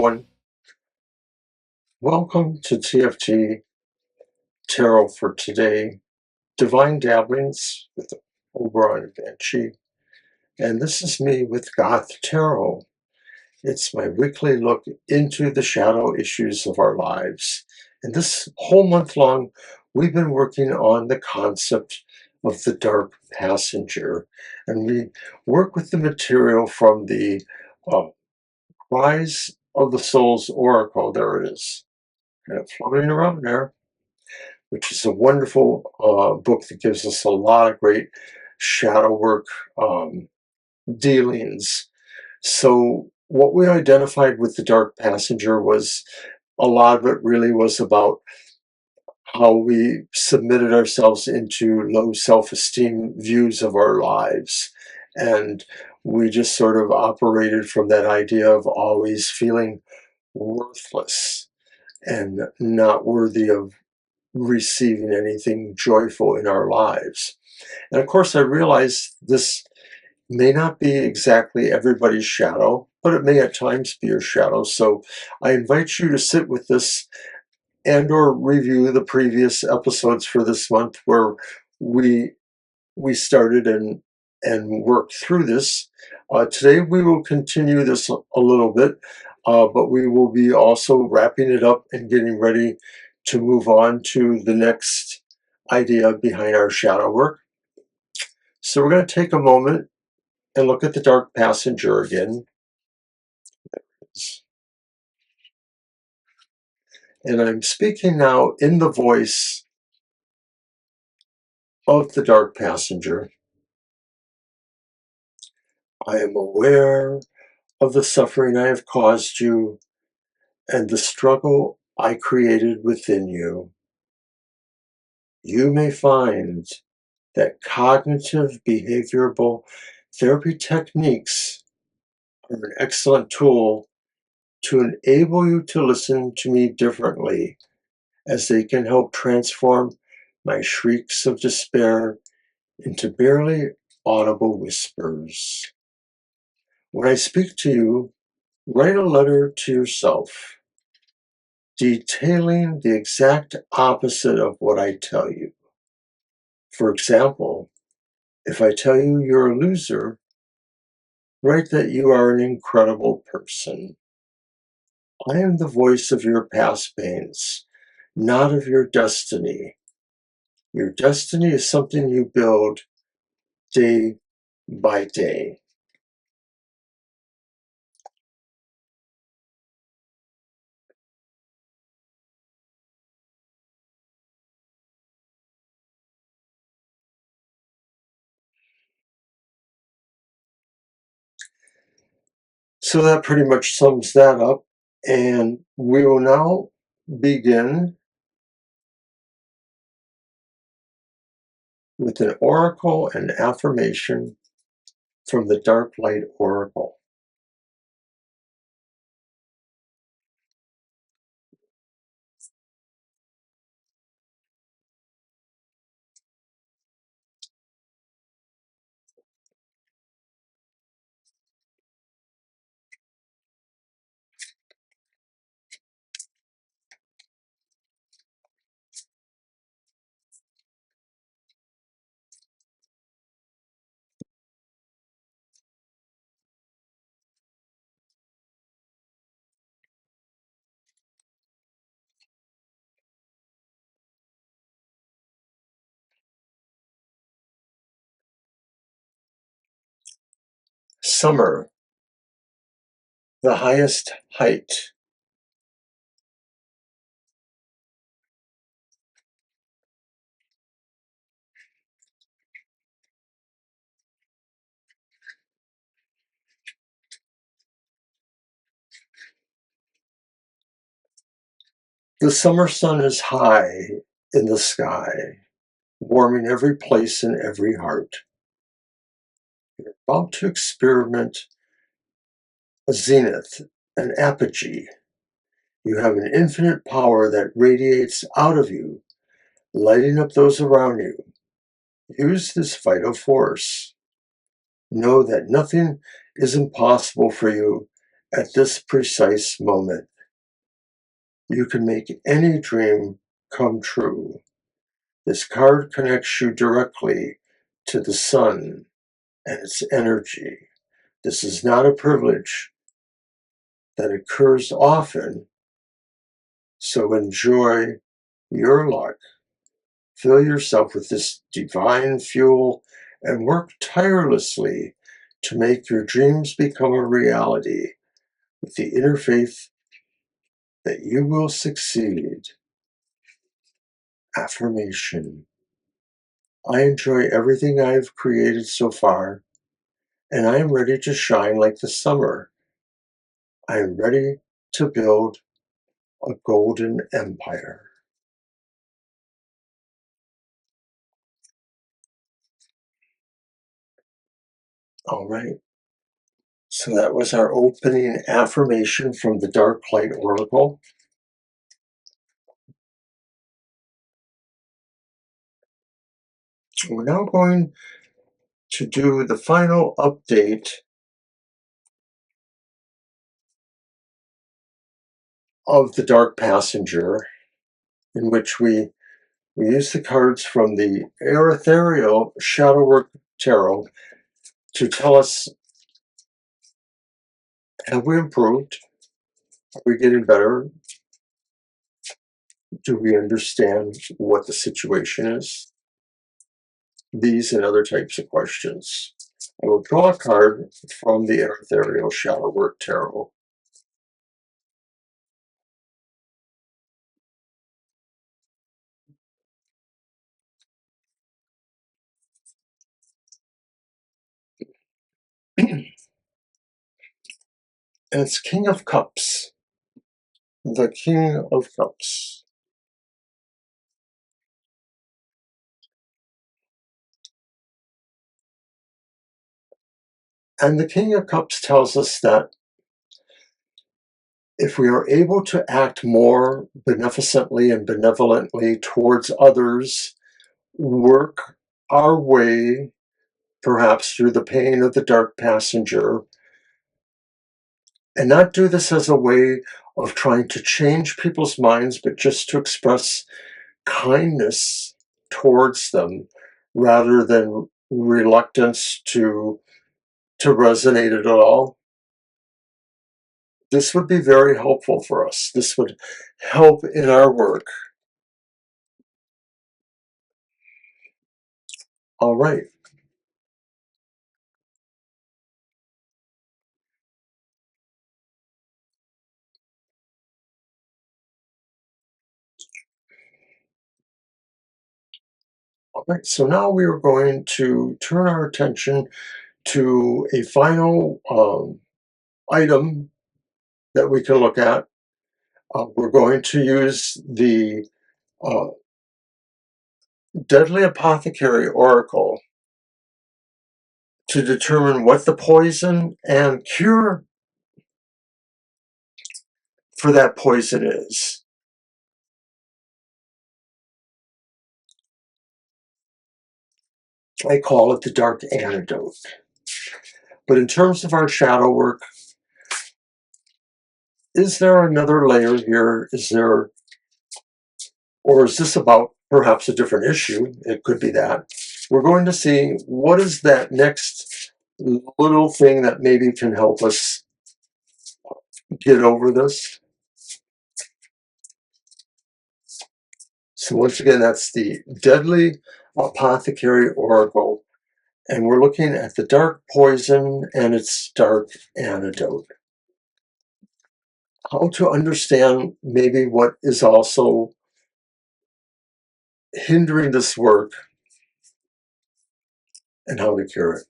everyone. Welcome to TFT Tarot for today. Divine Dabblings with Oberon and Magick. And this is me with Goth Tarot. It's my weekly look into the shadow issues of our lives. And this whole month long, we've been working on the concept of the dark passenger. And we work with the material from the Rise of the Soul's Oracle. There it is. Kind of floating around there, which is a wonderful book that gives us a lot of great shadow work dealings. So what we identified with the Dark Passenger was a lot of it really was about how we submitted ourselves into low self-esteem views of our lives. And we just sort of operated from that idea of always feeling worthless and not worthy of receiving anything joyful in our lives. And of course, I realize this may not be exactly everybody's shadow, but it may at times be your shadow. So I invite you to sit with this and or review the previous episodes for this month where we started and worked through this. Today we will continue this a little bit, but we will be also wrapping it up and getting ready to move on to the next idea behind our shadow work. So we're going to take a moment and look at the Dark Passenger again. And I'm speaking now in the voice of the Dark Passenger. I am aware of the suffering I have caused you and the struggle I created within you. You may find that cognitive behavioral therapy techniques are an excellent tool to enable you to listen to me differently, as they can help transform my shrieks of despair into barely audible whispers. When I speak to you, write a letter to yourself, detailing the exact opposite of what I tell you. For example, if I tell you you're a loser, write that you are an incredible person. I am the voice of your past pains, not of your destiny. Your destiny is something you build day by day. So that pretty much sums that up. And we will now begin with an oracle and affirmation from the Dark Light Oracle. Summer, the highest height. The summer sun is high in the sky, warming every place and every heart. You're about to experiment a zenith, an apogee. You have an infinite power that radiates out of you, lighting up those around you. Use this vital force. Know that nothing is impossible for you at this precise moment. You can make any dream come true. This card connects you directly to the sun and its energy. This is not a privilege that occurs often, so enjoy your luck. Fill yourself with this divine fuel and work tirelessly to make your dreams become a reality with the inner faith that you will succeed. Affirmation. I enjoy everything I've created so far, and I am ready to shine like the summer. I am ready to build a golden empire. All right. So that was our opening affirmation from the Dark Light Oracle. We're now going to do the final update of the Dark Passenger, in which we use the cards from the Erethereal Shadow Work Tarot to tell us, have we improved? Are we getting better? Do we understand what the situation is? These and other types of questions. I will draw a card from the Erethereal Shadow Work Tarot. And it's King of Cups. The King of Cups. And the King of Cups tells us that if we are able to act more beneficently and benevolently towards others, work our way perhaps through the pain of the dark passenger, and not do this as a way of trying to change people's minds, but just to express kindness towards them rather than reluctance to resonate at all. This would be very helpful for us. This would help in our work. All right. All right. So now we are going to turn our attention to a final item that we can look at. We're going to use the uh, Deadly Apothecary Oracle to determine what the poison and cure for that poison is. I call it the dark antidote. But in terms of our shadow work, is there another layer here? Or is this about perhaps a different issue? It could be that. We're going to see what is that next little thing that maybe can help us get over this. So once again, that's the Deadly Apothecary Oracle, and we're looking at the dark poison and its dark antidote. How to understand maybe what is also hindering this work and how to cure it.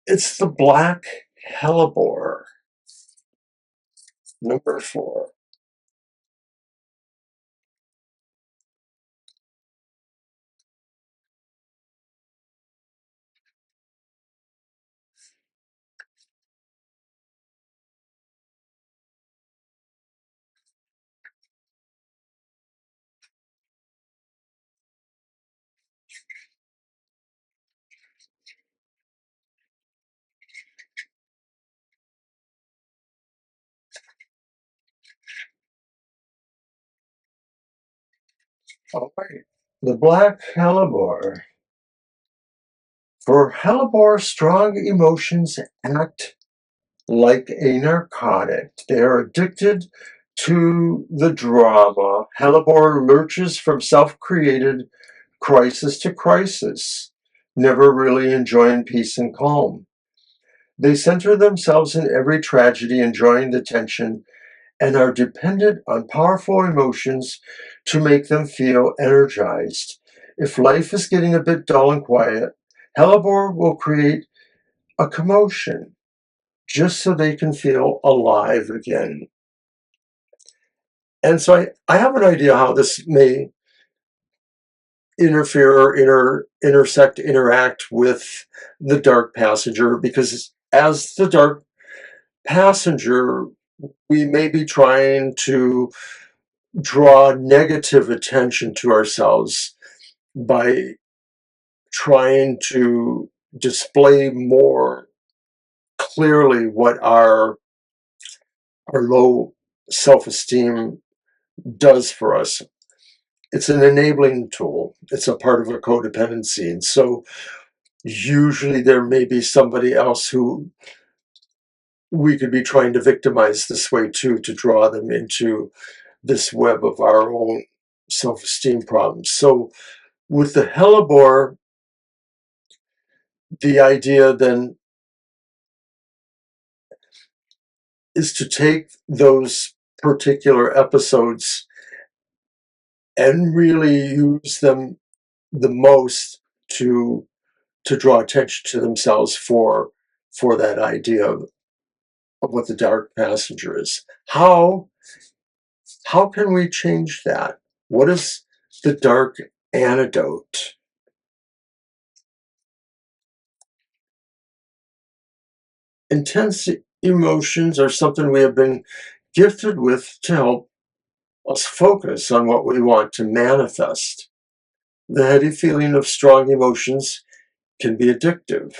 It's the Black Hellebore, number 4. All right. The Black Hellebore. For Hellebore, strong emotions act like a narcotic. They are addicted to the drama. Hellebore lurches from self-created crisis to crisis, never really enjoying peace and calm. They center themselves in every tragedy, enjoying the tension, and are dependent on powerful emotions to make them feel energized. If life is getting a bit dull and quiet, Hellebore will create a commotion just so they can feel alive again. And so I have an idea how this may interfere or interact with the Dark Passenger, because as the Dark Passenger, we may be trying to draw negative attention to ourselves by trying to display more clearly what our low self-esteem does for us. It's an enabling tool. It's a part of a codependency. And so usually there may be somebody else who we could be trying to victimize this way too, to draw them into this web of our own self-esteem problems. So with the Hellebore, the idea then is to take those particular episodes and really use them the most to draw attention to themselves for that idea of what the Dark Passenger is. How can we change that? What is the dark antidote? Intense emotions are something we have been gifted with to help us focus on what we want to manifest. The heady feeling of strong emotions can be addictive,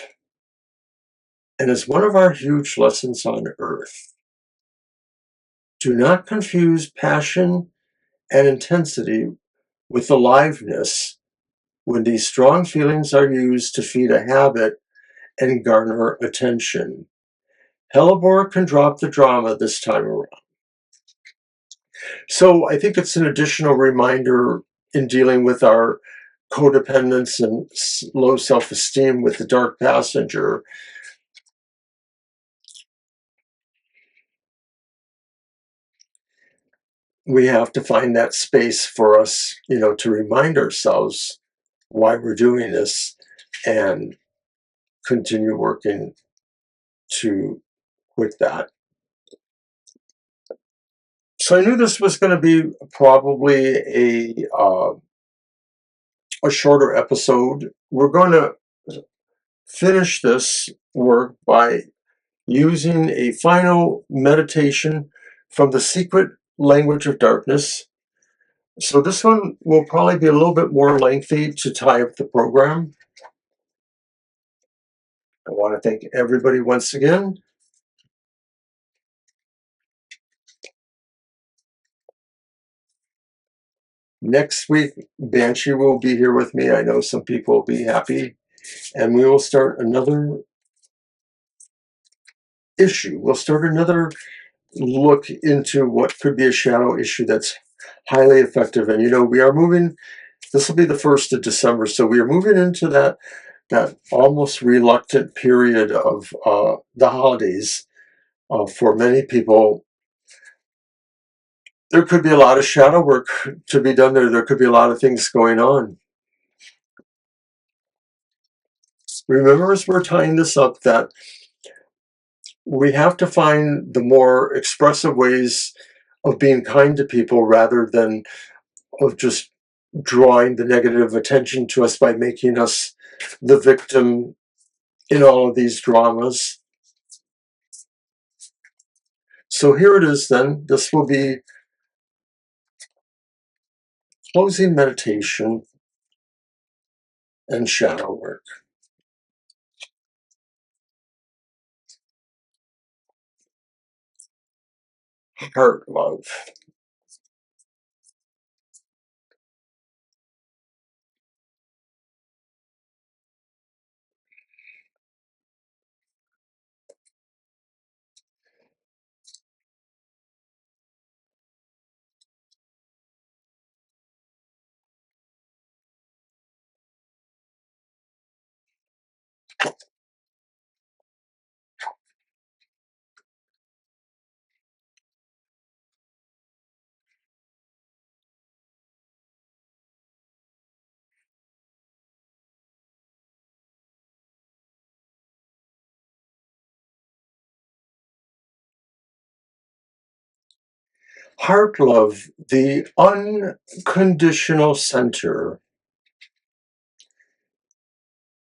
and is one of our huge lessons on Earth. Do not confuse passion and intensity with aliveness when these strong feelings are used to feed a habit and garner attention. Hellebore can drop the drama this time around. So I think it's an additional reminder in dealing with our codependence and low self-esteem with the Dark Passenger. We have to find that space for us, to remind ourselves why we're doing this and continue working to quit that. So I knew this was going to be probably a shorter episode. We're going to finish this work by using a final meditation from the Secret Language of Darkness. So this one will probably be a little bit more lengthy to tie up the program. I want to thank everybody once again. Next week, Banshee will be here with me. I know some people will be happy. And we will start another issue. We'll start another look into what could be a shadow issue that's highly effective. And we are moving, this will be the 1st of December, so we are moving into that almost reluctant period of the holidays. For many people, there could be a lot of shadow work to be done there. There could be a lot of things going on. Remember, as we're tying this up, that we have to find the more expressive ways of being kind to people rather than of just drawing the negative attention to us by making us the victim in all of these dramas. So here it is then. This will be closing meditation and shadow work. Heart love. Heart love, the unconditional center.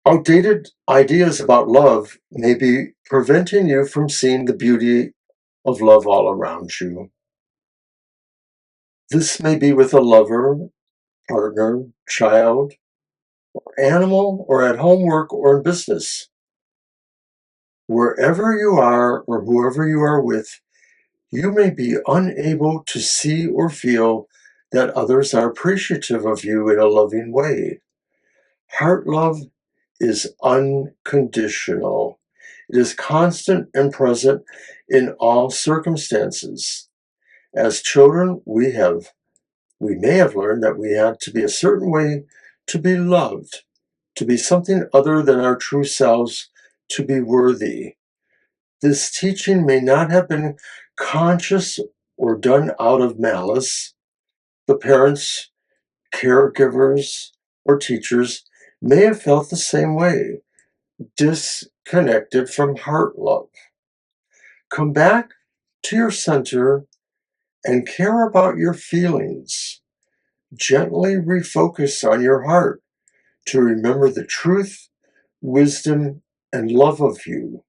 Outdated ideas about love may be preventing you from seeing the beauty of love all around you. This may be with a lover, partner, child, animal, or at home, work, or in business. Wherever you are or whoever you are with, you may be unable to see or feel that others are appreciative of you in a loving way. Heart love is unconditional. It is constant and present in all circumstances. As children, we may have learned that we had to be a certain way to be loved, to be something other than our true selves, to be worthy. This teaching may not have been conscious or done out of malice. The parents, caregivers, or teachers may have felt the same way, disconnected from heart love. Come back to your center and care about your feelings. Gently refocus on your heart to remember the truth, wisdom, and love of you.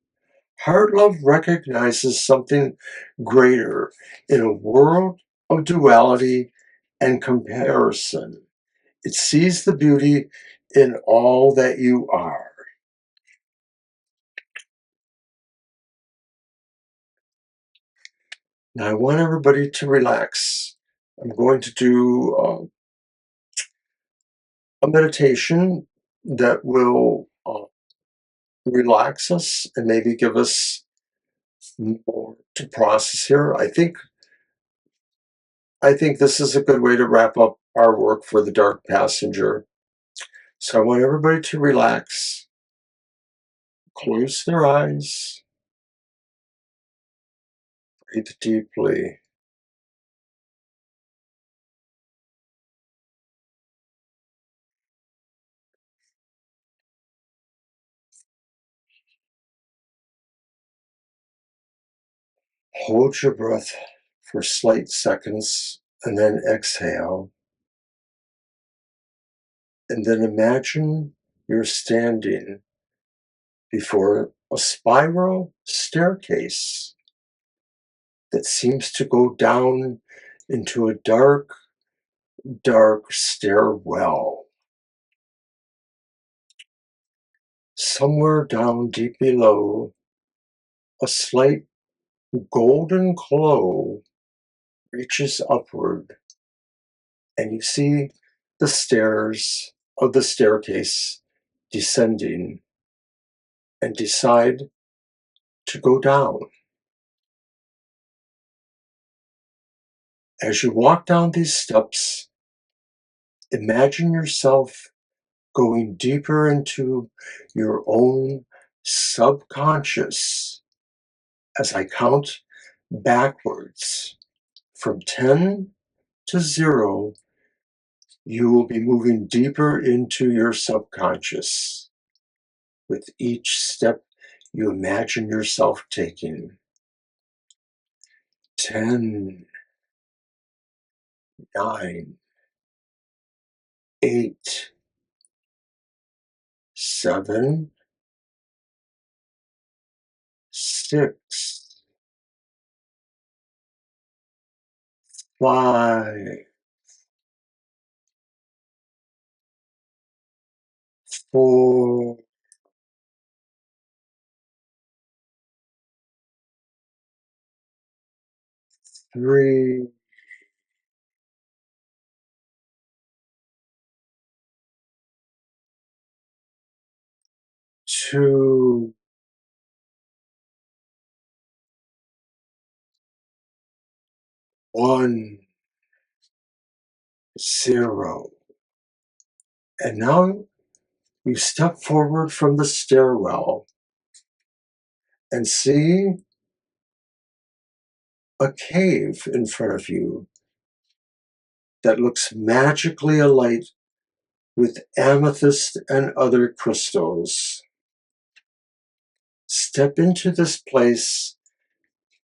Heart love recognizes something greater in a world of duality and comparison. It sees the beauty in all that you are. Now, I want everybody to relax. I'm going to do a meditation that will relax us and maybe give us more to process here. I think this is a good way to wrap up our work for the Dark Passenger. So I want everybody to relax, close their eyes, breathe deeply. Hold your breath for slight seconds and then exhale. And then imagine you're standing before a spiral staircase that seems to go down into a dark, dark stairwell. Somewhere down deep below, a slight golden glow reaches upward, and you see the stairs of the staircase descending, and decide to go down. As you walk down these steps, imagine yourself going deeper into your own subconscious. As I count backwards from 10 to 0, you will be moving deeper into your subconscious with each step you imagine yourself taking. 10, 9, 8, 7, 6, 5, 4, 3, 2, 1, 0. And now You step forward from the stairwell and see a cave in front of you that looks magically alight with amethyst and other crystals. Step into this place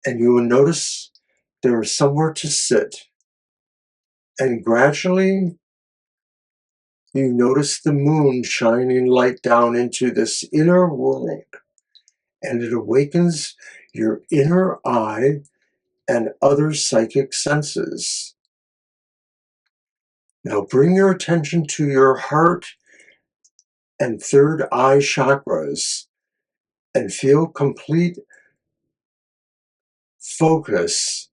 and you will notice there is somewhere to sit. And gradually you notice the moon shining light down into this inner world, and it awakens your inner eye and other psychic senses. Now bring your attention to your heart and third eye chakras and feel complete focus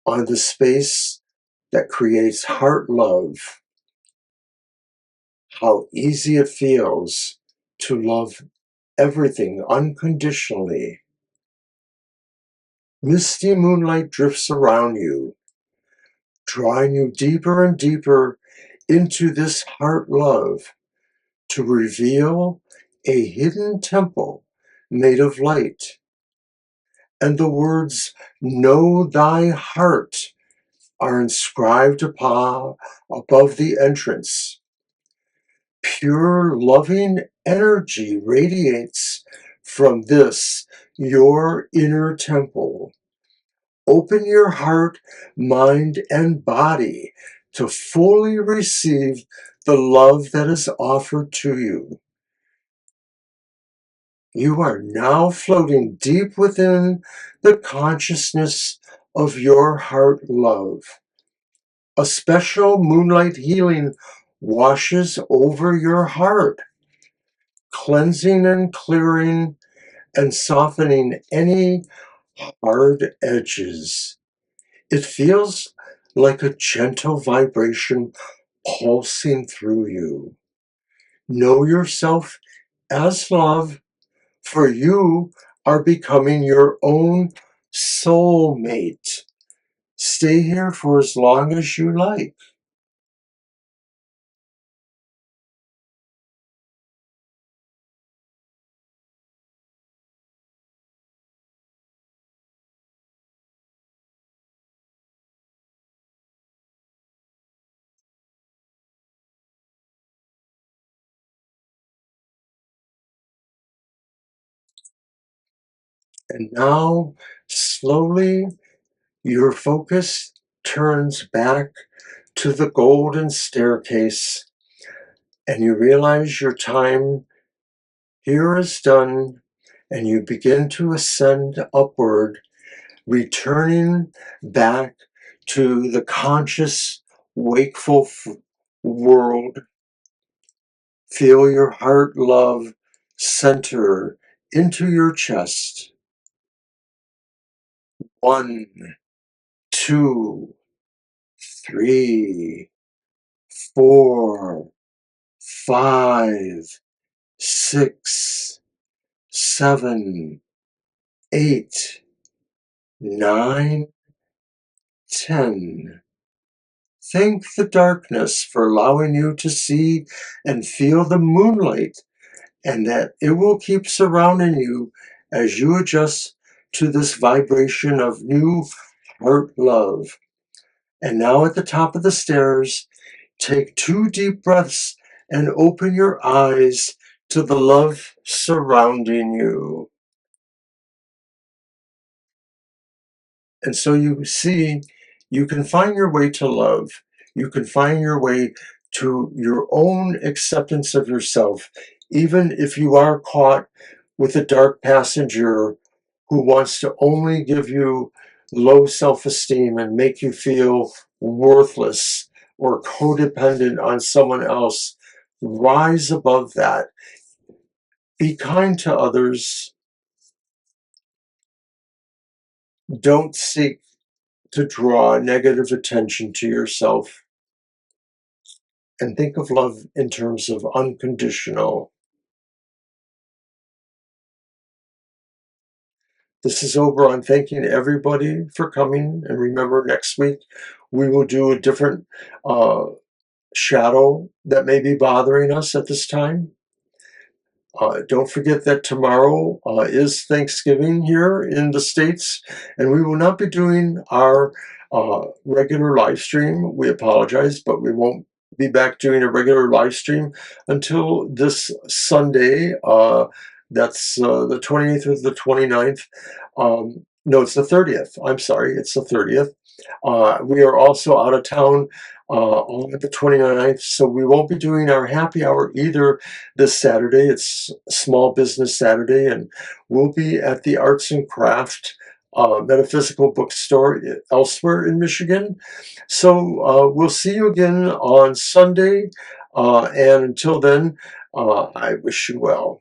on the space that creates heart love. How easy it feels to love everything unconditionally. Misty moonlight drifts around you, drawing you deeper and deeper into this heart love to reveal a hidden temple made of light. And the words, "Know thy heart," are inscribed above the entrance. Pure, loving energy radiates from this, your inner temple. Open your heart, mind, and body to fully receive the love that is offered to you. You are now floating deep within the consciousness of your heart love. A special moonlight healing washes over your heart, cleansing and clearing and softening any hard edges. It feels like a gentle vibration pulsing through you. Know yourself as love, for you are becoming your own soulmate. Stay here for as long as you like. And now, slowly, your focus turns back to the golden staircase, and you realize your time here is done, and you begin to ascend upward, returning back to the conscious, wakeful world. Feel your heart love center into your chest. 1, 2, 3, 4, 5, 6, 7, 8, 9, 10. Thank the darkness for allowing you to see and feel the moonlight, and that it will keep surrounding you as you adjust to this vibration of new heart love. And now at the top of the stairs, take 2 deep breaths and open your eyes to the love surrounding you. And so you see, you can find your way to love. You can find your way to your own acceptance of yourself, even if you are caught with a dark passenger who wants to only give you low self-esteem and make you feel worthless or codependent on someone else. Rise above that. Be kind to others. Don't seek to draw negative attention to yourself, and think of love in terms of unconditional. This is Oberon thanking everybody for coming, and remember, next week we will do a different shadow that may be bothering us at this time. Don't forget that tomorrow is Thanksgiving here in the States, and we will not be doing our regular live stream. We apologize, but we won't be back doing a regular live stream until this Sunday. That's the 28th or the 29th. No, it's the 30th. I'm sorry, it's the 30th. We are also out of town on the 29th, so we won't be doing our happy hour either this Saturday. It's Small Business Saturday, and we'll be at the Arts and Craft Metaphysical Bookstore elsewhere in Michigan. So we'll see you again on Sunday, and until then, I wish you well.